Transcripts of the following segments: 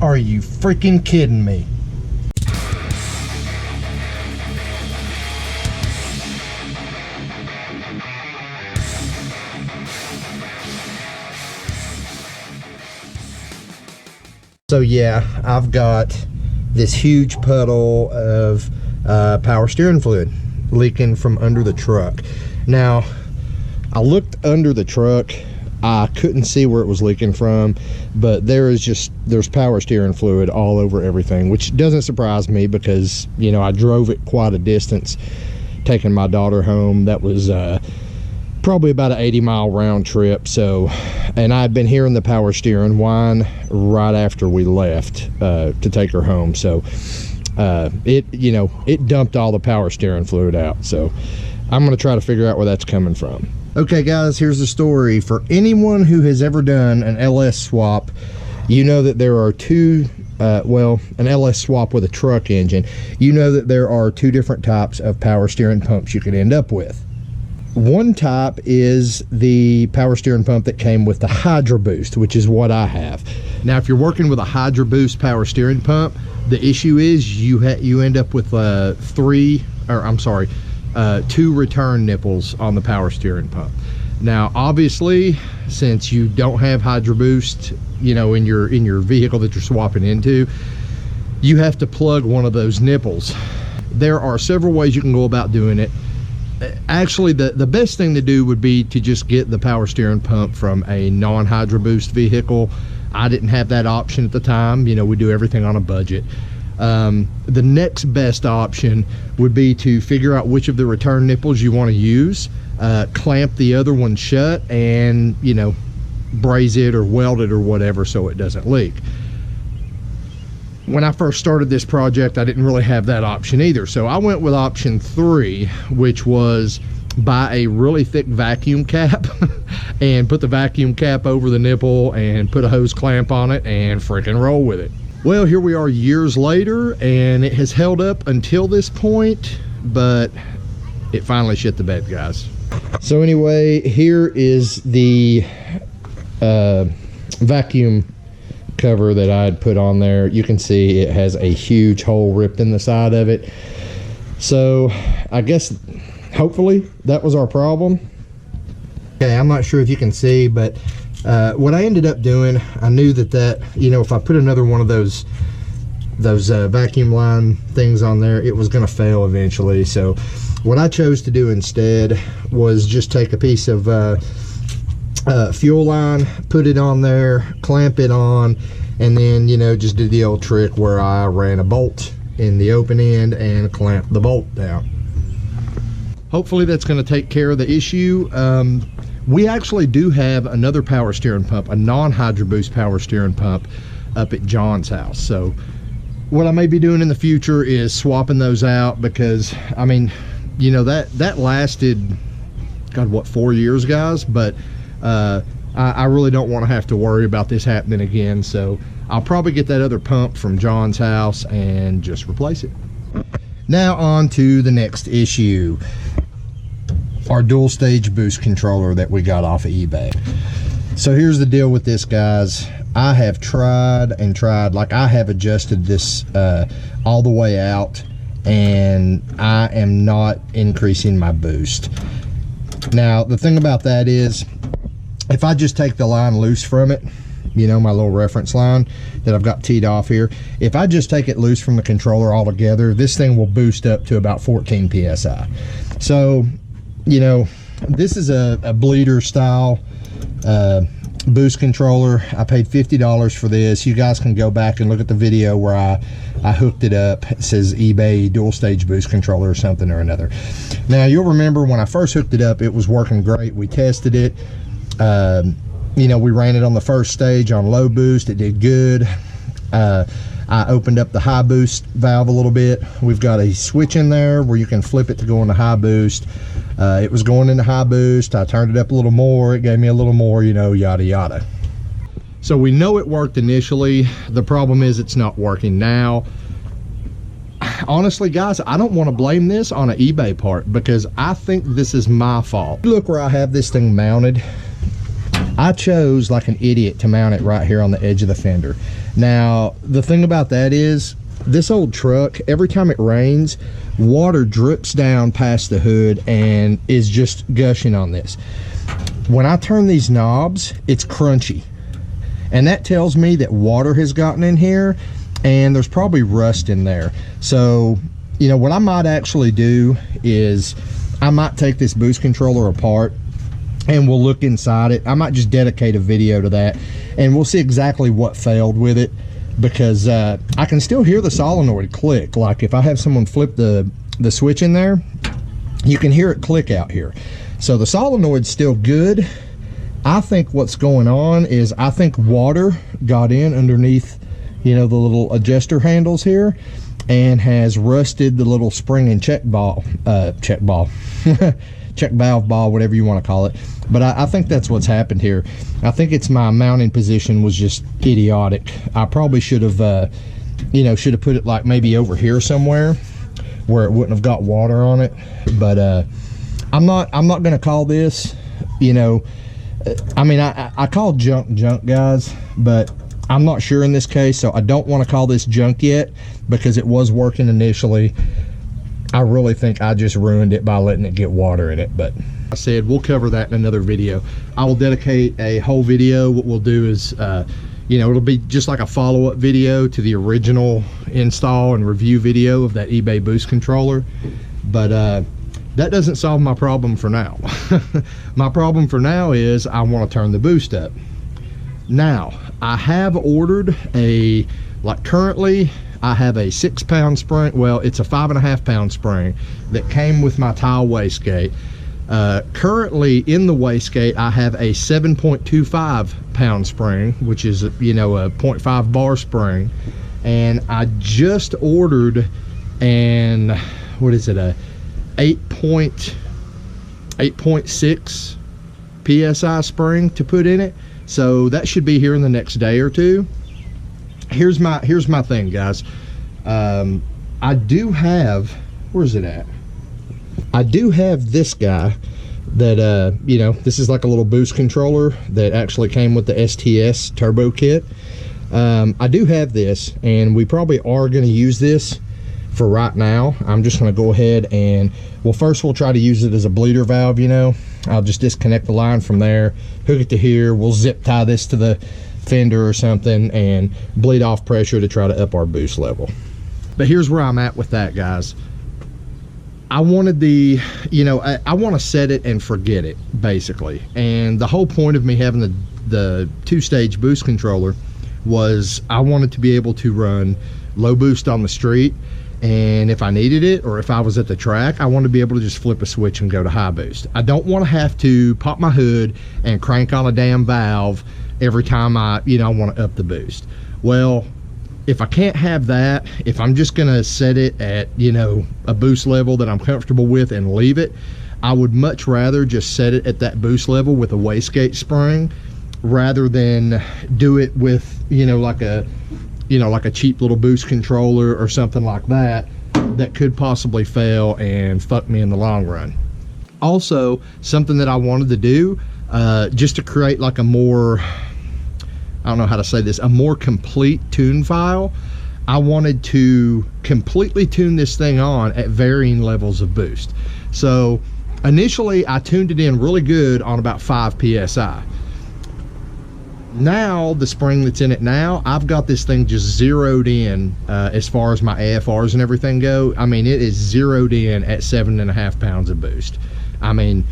Are you freaking kidding me? So yeah, I've got this huge puddle of power steering fluid leaking from under the truck. Now, I looked under the truck. I couldn't see where it was leaking from, but there's power steering fluid all over everything, which doesn't surprise me because, you know, I drove it quite a distance taking my daughter home. That was probably about an 80-mile round trip. So, and I'd been hearing the power steering whine right after we left to take her home. So it dumped all the power steering fluid out. So I'm going to try to figure out where that's coming from. Okay guys, here's the story. For anyone who has ever done an LS swap, you know that there are two, an LS swap with a truck engine, you know that there are two different types of power steering pumps you could end up with. One type is the power steering pump that came with the Hydro Boost, which is what I have. Now, if you're working with a Hydro Boost power steering pump, the issue is you end up with two return nipples on the power steering pump. Now, obviously, since you don't have Hydro Boost, you know, in your vehicle that you're swapping into, you have to plug one of those nipples. There are several ways you can go about doing it. Actually, the best thing to do would be to just get the power steering pump from a non-Hydro Boost vehicle. I didn't have that option at the time. You know, we do everything on a budget. The next best option would be to figure out which of the return nipples you want to use, clamp the other one shut, and, you know, braze it or weld it or whatever so it doesn't leak. When I first started this project, I didn't really have that option either. So I went with option 3, which was buy a really thick vacuum cap and put the vacuum cap over the nipple and put a hose clamp on it and freaking roll with it. Well, here we are years later, and it has held up until this point, but it finally shit the bed, guys. So anyway, here is the vacuum cover that I had put on there. You can see it has a huge hole ripped in the side of it. So I guess hopefully that was our problem. Okay, I'm not sure if you can see, but what I ended up doing, I knew that you know, if I put another one of those vacuum line things on there, it was going to fail eventually. So what I chose to do instead was just take a piece of fuel line, put it on there, clamp it on, and then, you know, just did the old trick where I ran a bolt in the open end and clamped the bolt down. Hopefully that's going to take care of the issue. We actually do have another power steering pump, a non-Hydro Boost power steering pump up at John's house. So what I may be doing in the future is swapping those out, because I mean, you know, that lasted, God, what, 4 years, guys? But I really don't want to have to worry about this happening again. So I'll probably get that other pump from John's house and just replace it. Now on to the next issue. Our dual stage boost controller that we got off of eBay. So here's the deal with this, guys. I have tried and tried, like I have adjusted this all the way out, and I am not increasing my boost. Now the thing about that is, if I just take the line loose from it, you know, my little reference line that I've got teed off here, if I just take it loose from the controller altogether, this thing will boost up to about 14 psi. So, you know, this is a bleeder style boost controller. I paid $50 for this. You guys can go back and look at the video where I hooked it up. It says eBay dual stage boost controller or something or another. Now you'll remember when I first hooked it up, it was working great. We tested it. You know, we ran it on the first stage on low boost. It did good. I opened up the high boost valve a little bit. We've got a switch in there where you can flip it to go into high boost. It was going into high boost. I turned it up a little more. It gave me a little more, you know, yada yada. So we know it worked initially. The problem is it's not working now. Honestly, guys, I don't want to blame this on an eBay part, because I think this is my fault. Look where I have this thing mounted. I chose like an idiot to mount it right here on the edge of the fender. Now, the thing about that is, this old truck, every time it rains, water drips down past the hood and is just gushing on this. When I turn these knobs, it's crunchy. And that tells me that water has gotten in here and there's probably rust in there. So, you know, what I might actually do is I might take this boost controller apart and we'll look inside it. I might just dedicate a video to that and we'll see exactly what failed with it, because I can still hear the solenoid click. Like if I have someone flip the switch in there, you can hear it click out here. So the solenoid's still good. I think what's going on is I think water got in underneath, you know, the little adjuster handles here and has rusted the little spring and check valve ball, whatever you want to call it. But I think that's what's happened here. I think it's my mounting position was just idiotic. I probably should have, you know, should have put it like maybe over here somewhere where it wouldn't have got water on it. But I'm not going to call this, you know, I mean, I call junk, guys, but I'm not sure in this case, so I don't want to call this junk yet because it was working initially. I really think I just ruined it by letting it get water in it, but I said we'll cover that in another video. I will dedicate a whole video. What we'll do is, you know, it'll be just like a follow-up video to the original install and review video of that eBay boost controller, but that doesn't solve my problem for now. My problem for now is I want to turn the boost up. Now, I have ordered a, like currently, I have a 6-pound spring. Well, it's a 5.5 pound spring that came with my tile wastegate. Currently in the wastegate, I have a 7.25 pound spring, which is, you know, a 0.5 bar spring. And I just ordered an, what is it, a 8.6 PSI spring to put in it. So that should be here in the next day or two. Here's my thing, guys. I do have, where's it at? I do have this guy that, you know, this is like a little boost controller that actually came with the STS turbo kit. I do have this, and we probably are going to use this for right now. I'm just going to go ahead and, well, first we'll try to use it as a bleeder valve, you know. I'll just disconnect the line from there, hook it to here. We'll zip tie this to the fender or something and bleed off pressure to try to up our boost level. But here's where I'm at with that, guys. I wanted the, you know, I want to set it and forget it, basically. And the whole point of me having the 2-stage boost controller was I wanted to be able to run low boost on the street, and if I needed it or if I was at the track, I wanted to be able to just flip a switch and go to high boost. I don't want to have to pop my hood and crank on a damn valve every time I, you know, want to up the boost. Well, if I can't have that, if I'm just going to set it at, you know, a boost level that I'm comfortable with and leave it, I would much rather just set it at that boost level with a wastegate spring rather than do it with, you know, like a cheap little boost controller or something like that that could possibly fail and fuck me in the long run. Also, something that I wanted to do, just to create like a more, I don't know how to say this, a more complete tune file, I wanted to completely tune this thing on at varying levels of boost. So initially I tuned it in really good on about 5 PSI. Now the spring that's in it now, I've got this thing just zeroed in as far as my AFRs and everything go. I mean, it is zeroed in at 7.5 pounds of boost. I mean,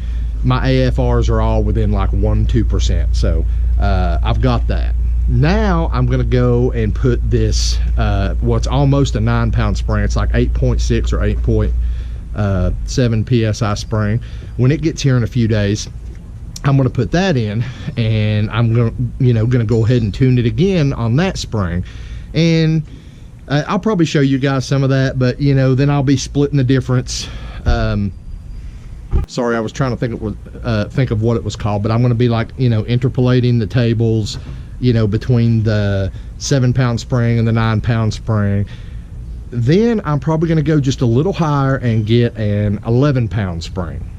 my AFRs are all within like 1-2%. So I've got that. Now I'm gonna go and put this, what's almost a 9-pound spring. It's like 8.6 or 8.7 PSI spring. When it gets here in a few days, I'm going to put that in, and I'm going to go ahead and tune it again on that spring. And I'll probably show you guys some of that, but you know, then I'll be splitting the difference. Sorry, I was trying to think of what it was called, but I'm going to be like, you know, interpolating the tables, you know, between the 7-pound spring and the 9-pound spring. Then I'm probably going to go just a little higher and get an 11-pound spring.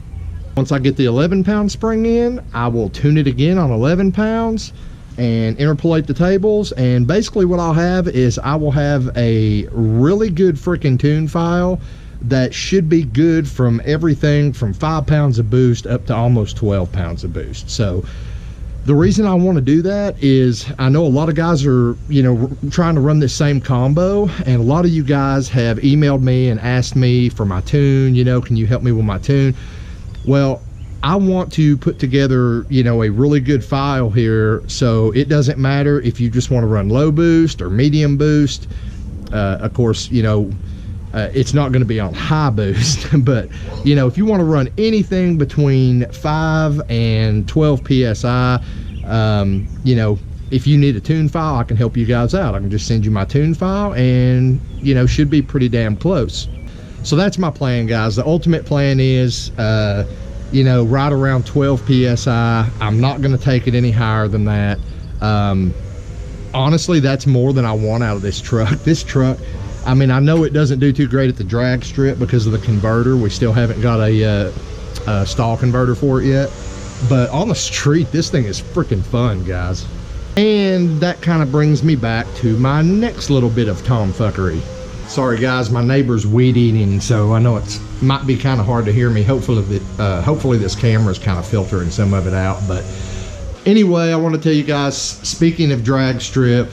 Once I get the 11-pound spring in, I will tune it again on 11 pounds and interpolate the tables. And basically what I'll have is I will have a really good freaking tune file that should be good from everything from 5 pounds of boost up to almost 12 pounds of boost. So the reason I want to do that is I know a lot of guys are, you know, trying to run this same combo, and a lot of you guys have emailed me and asked me for my tune, you know, can you help me with my tune? Well, I want to put together, you know, a really good file here, so it doesn't matter if you just want to run low boost or medium boost. Of course, you know, it's not going to be on high boost, but you know, if you want to run anything between 5 and 12 psi, you know, if you need a tune file, I can help you guys out. I can just send you my tune file, and you know, should be pretty damn close. So that's my plan, guys. The ultimate plan is you know, right around 12 psi. I'm not going to take it any higher than that. Honestly, that's more than I want out of this truck. This truck, I mean, I know it doesn't do too great at the drag strip because of the converter. We still haven't got a stall converter for it yet. But on the street, this thing is freaking fun, guys. And that kind of brings me back to my next little bit of tomfuckery. Sorry, guys, my neighbor's weed eating, so I know it might be kind of hard to hear me. Hopefully this camera is kind of filtering some of it out. But anyway, I want to tell you guys, speaking of drag strip,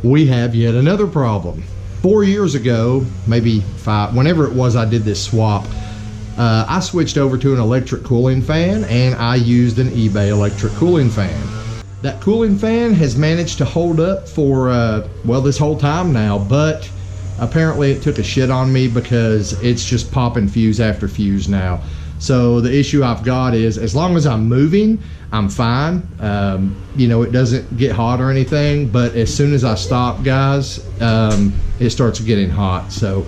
we have yet another problem. 4 years ago, maybe 5, whenever it was I did this swap, I switched over to an electric cooling fan, and I used an eBay electric cooling fan. That cooling fan has managed to hold up for, well, this whole time now, but apparently it took a shit on me because it's just popping fuse after fuse now. So the issue I've got is, as long as I'm moving, I'm fine. You know, it doesn't get hot or anything, but as soon as I stop, guys, it starts getting hot. So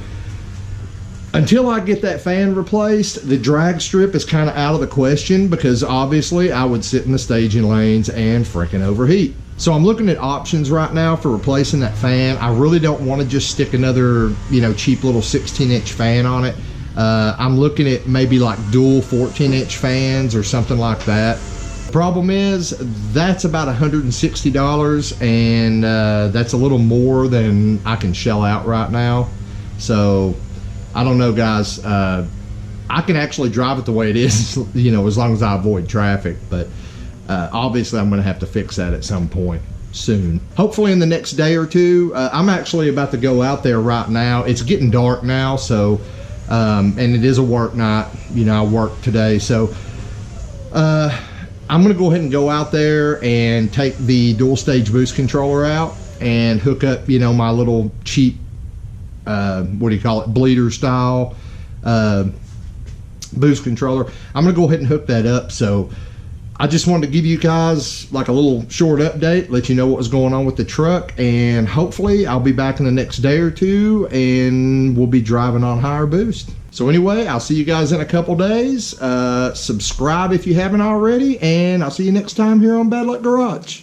until I get that fan replaced, the drag strip is kind of out of the question, because obviously I would sit in the staging lanes and freaking overheat. So I'm looking at options right now for replacing that fan. I really don't want to just stick another, you know, cheap little 16-inch fan on it. I'm looking at maybe like dual 14-inch fans or something like that. Problem is, that's about $160, and that's a little more than I can shell out right now. So I don't know, guys. I can actually drive it the way it is, you know, as long as I avoid traffic, but obviously I'm going to have to fix that at some point soon, hopefully in the next day or two. I'm actually about to go out there right now. It's getting dark now, so and it is a work night, you know, I work today, so I'm going to go ahead and go out there and take the dual stage boost controller out and hook up, you know, my little cheap what do you call it, bleeder style boost controller. I'm going to go ahead and hook that up. So I just wanted to give you guys like a little short update, let you know what was going on with the truck, and hopefully I'll be back in the next day or two and we'll be driving on higher boost. So anyway, I'll see you guys in a couple days. Subscribe if you haven't already, and I'll see you next time here on Bad Luck Garage.